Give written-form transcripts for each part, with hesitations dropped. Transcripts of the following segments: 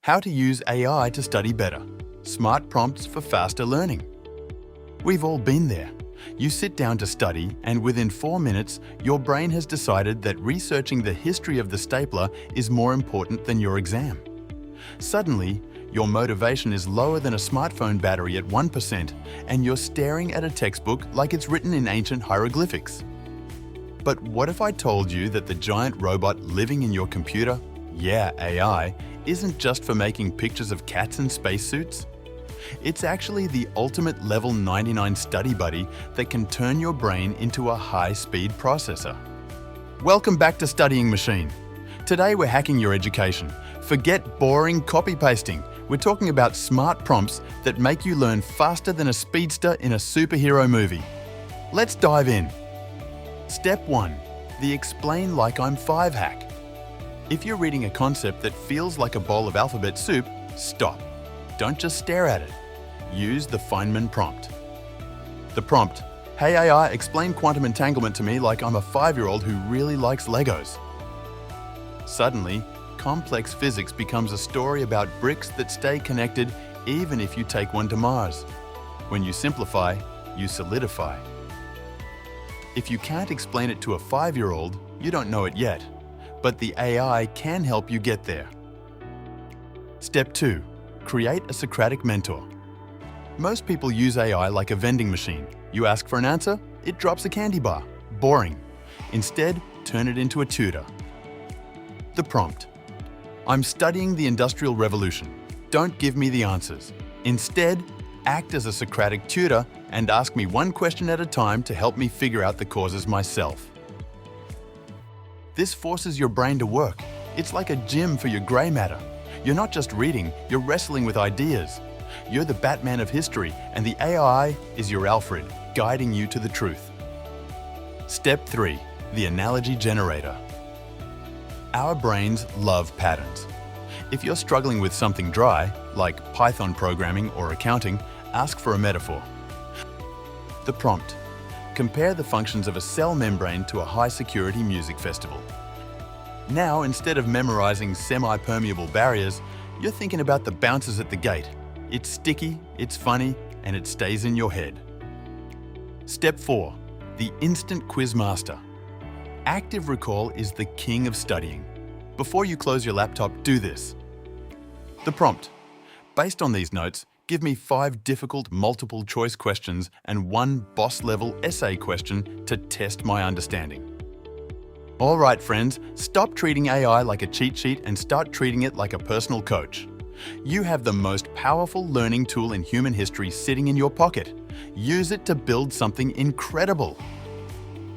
How to use AI to study better. Smart prompts for faster learning. We've all been there. You sit down to study, and within 4 minutes, your brain has decided that researching the history of the stapler is more important than your exam. Suddenly, your motivation is lower than a smartphone battery at 1%, and you're staring at a textbook like it's written in ancient hieroglyphics. But what if I told you that the giant robot living in your computer, yeah, AI, isn't just for making pictures of cats in spacesuits? It's actually the ultimate level 99 study buddy that can turn your brain into a high-speed processor. Welcome back to Studying Machine. Today we're hacking your education. Forget boring copy-pasting. We're talking about smart prompts that make you learn faster than a speedster in a superhero movie. Let's dive in. Step 1. The Explain Like I'm 5 hack. If you're reading a concept that feels like a bowl of alphabet soup, stop. Don't just stare at it. Use the Feynman prompt. The prompt: Hey AI, explain quantum entanglement to me like I'm a 5-year-old who really likes Legos. Suddenly, complex physics becomes a story about bricks that stay connected even if you take one to Mars. When you simplify, you solidify. If you can't explain it to a 5-year-old, you don't know it yet, but the AI can help you get there. Step 2. Create a Socratic mentor. Most people use AI like a vending machine. You ask for an answer, it drops a candy bar. Boring. Instead, turn it into a tutor. The prompt: I'm studying the Industrial Revolution. Don't give me the answers. Instead, act as a Socratic tutor and ask me one question at a time to help me figure out the causes myself. This forces your brain to work. It's like a gym for your grey matter. You're not just reading, you're wrestling with ideas. You're the Batman of history, and the AI is your Alfred, guiding you to the truth. Step 3. The Analogy Generator. Our brains love patterns. If you're struggling with something dry, like Python programming or accounting, ask for a metaphor. The prompt: compare the functions of a cell membrane to a high-security music festival. Now, instead of memorizing semi-permeable barriers, you're thinking about the bouncers at the gate. It's sticky, it's funny, and it stays in your head. Step 4. The Instant Quiz Master. Active recall is the king of studying. Before you close your laptop, do this. The prompt: based on these notes, give me 5 difficult multiple-choice questions and 1 boss-level essay question to test my understanding. All right, friends, stop treating AI like a cheat sheet and start treating it like a personal coach. You have the most powerful learning tool in human history sitting in your pocket. Use it to build something incredible.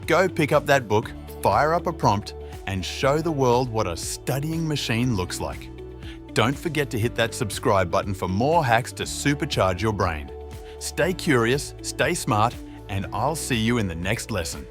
Go pick up that book, fire up a prompt, and show the world what a studying machine looks like. Don't forget to hit that subscribe button for more hacks to supercharge your brain. Stay curious, stay smart, and I'll see you in the next lesson.